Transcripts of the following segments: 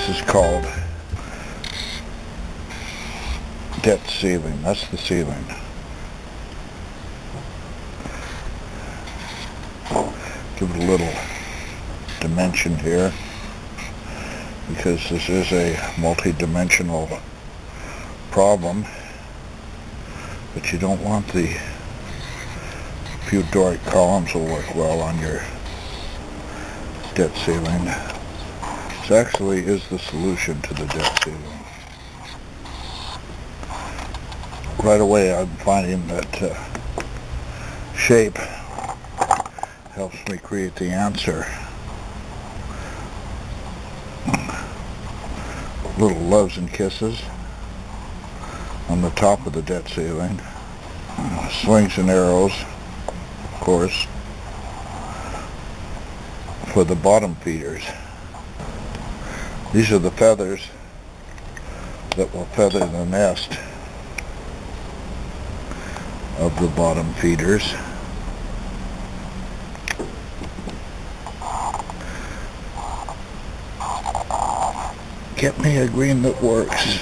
This is called debt ceiling. That's the ceiling. Give it a little dimension here, because this is a multi-dimensional problem, but you don't want the few Doric columns will work well on your debt ceiling. This actually is the solution to the debt ceiling. Right away I'm finding that shape helps me create the answer. Little loves and kisses on the top of the debt ceiling. Slings and arrows, of course, for the bottom feeders. These are the feathers that will feather the nest of the bottom feeders. Get me a green that works.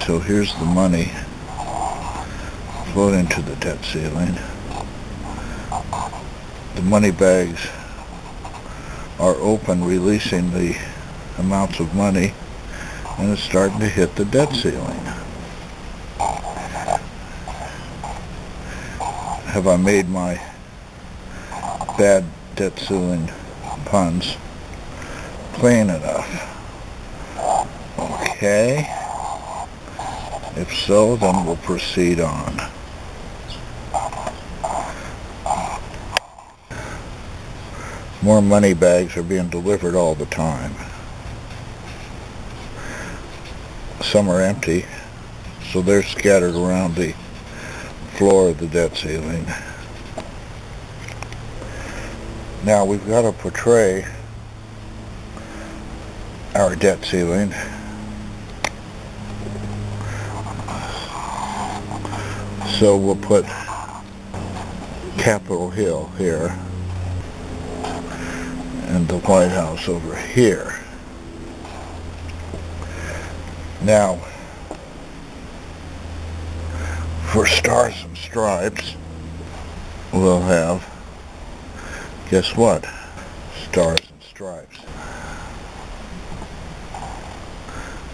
So here's the money floating to the debt ceiling. The money bags are open, releasing the amounts of money, and it's starting to hit the debt ceiling. Have I made my bad debt ceiling puns plain enough? Okay. If so, then we'll proceed on. More money bags are being delivered all the time. Some are empty, so they're scattered around the floor of the debt ceiling. Now we've got to portray our debt ceiling. So we'll put Capitol Hill here and the White House over here. Now, for stars and stripes, we'll have, guess what? Stars and stripes.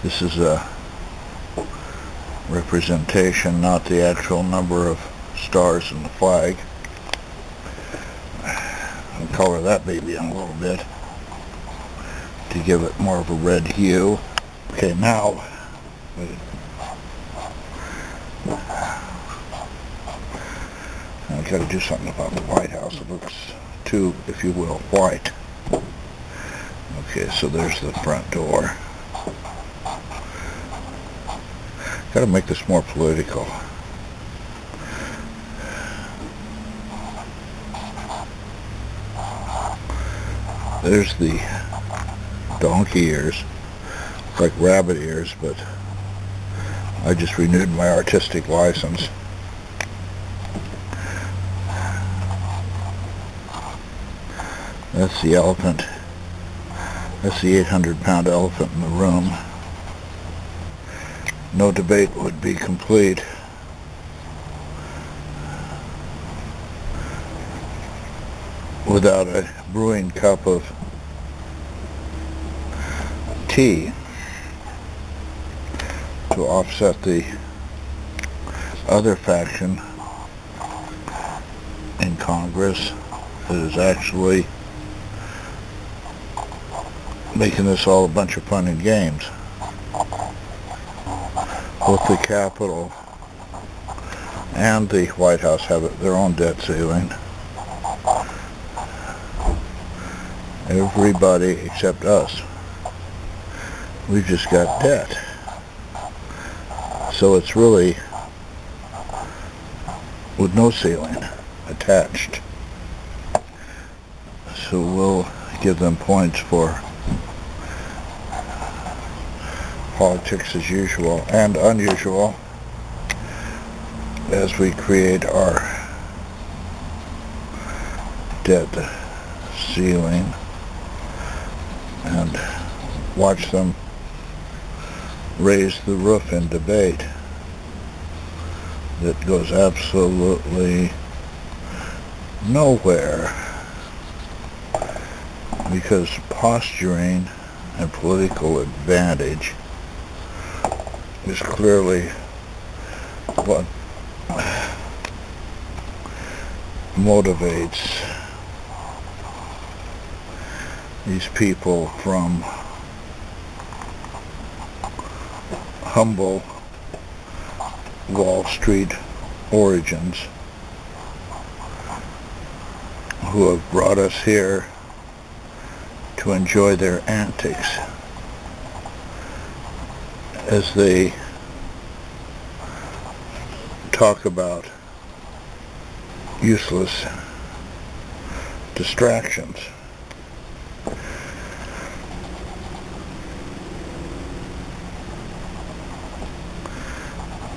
This is a representation, not the actual number of stars in the flag. I'll color that baby in a little bit to give it more of a red hue. Okay, now I've got to do something about the White House. It looks too, if you will, white. Okay, so there's the front door. Got to make this more political. There's the donkey ears, like rabbit ears, but I just renewed my artistic license. That's the elephant. That's the 800-pound elephant in the room. No debate would be complete without a brewing cup of tea to offset the other faction in Congress that is actually making this all a bunch of fun and games. Both the Capitol and the White House have their own debt ceiling. Everybody except us, we've just got debt. So it's really with no ceiling attached. So we'll give them points for politics as usual and unusual as we create our debt ceiling and watch them raise the roof in debate that goes absolutely nowhere, because posturing and political advantage is clearly what motivates these people from humble Wall Street origins who have brought us here to enjoy their antics as they talk about useless distractions.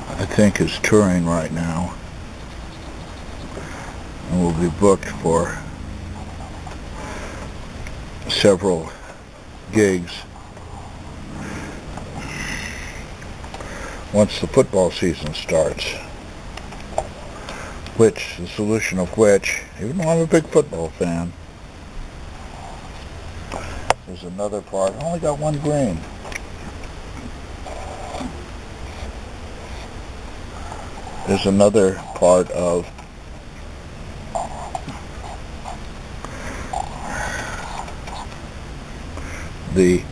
I think is touring right now and will be booked for several gigs once the football season starts, which the solution of which, even though I'm a big football fan, there's another part. I only got one green. There's another part of the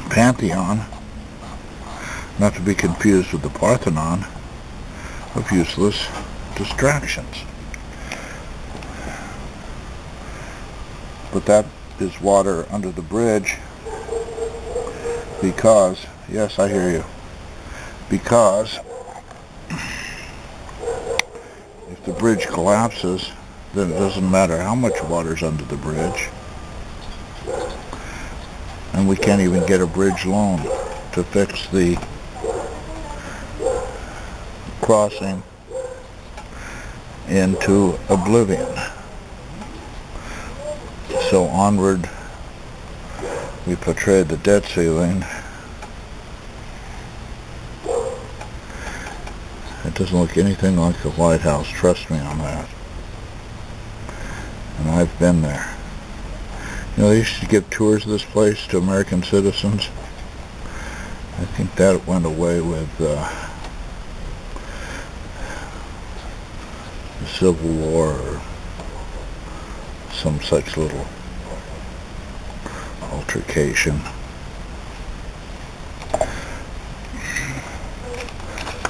pantheon, not to be confused with the Parthenon, of useless distractions. But that is water under the bridge because, yes, I hear you, because if the bridge collapses, then it doesn't matter how much water's under the bridge, and we can't even get a bridge loan to fix the crossing into oblivion. So onward we portray the debt ceiling. It doesn't look anything like the White House, trust me on that. And I've been there. You know, they used to give tours of this place to American citizens. I think that went away with the Civil War or some such little altercation.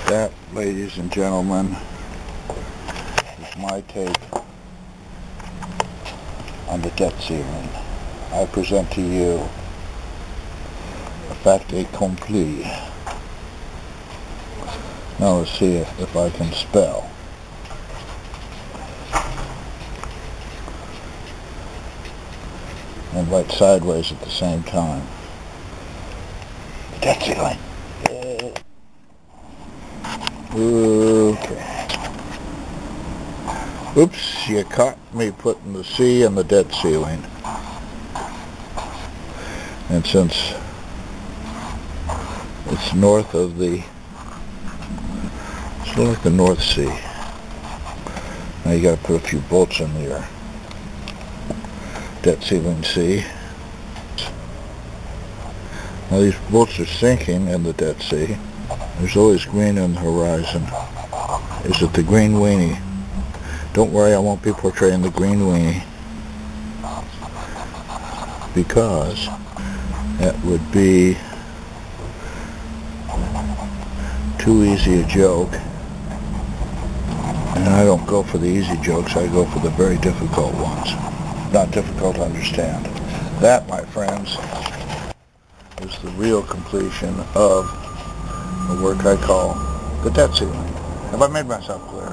That, ladies and gentlemen, is my take on the debt ceiling. I present to you a fait accompli. Now let's see if I can spell. And write sideways at the same time. The debt ceiling. Okay. Oops, you caught me putting the C in the debt ceiling. And since it's north of the, it's like the North Sea. Now you gotta put a few bolts in your debt ceiling C. Now these bolts are sinking in the Dead Sea. There's always green on the horizon. Is it the green weenie? Don't worry, I won't be portraying the green weenie, because that would be too easy a joke. And I don't go for the easy jokes, I go for the very difficult ones. Not difficult to understand. That, my friends, is the real completion of the work I call the debt ceiling. Have I made myself clear?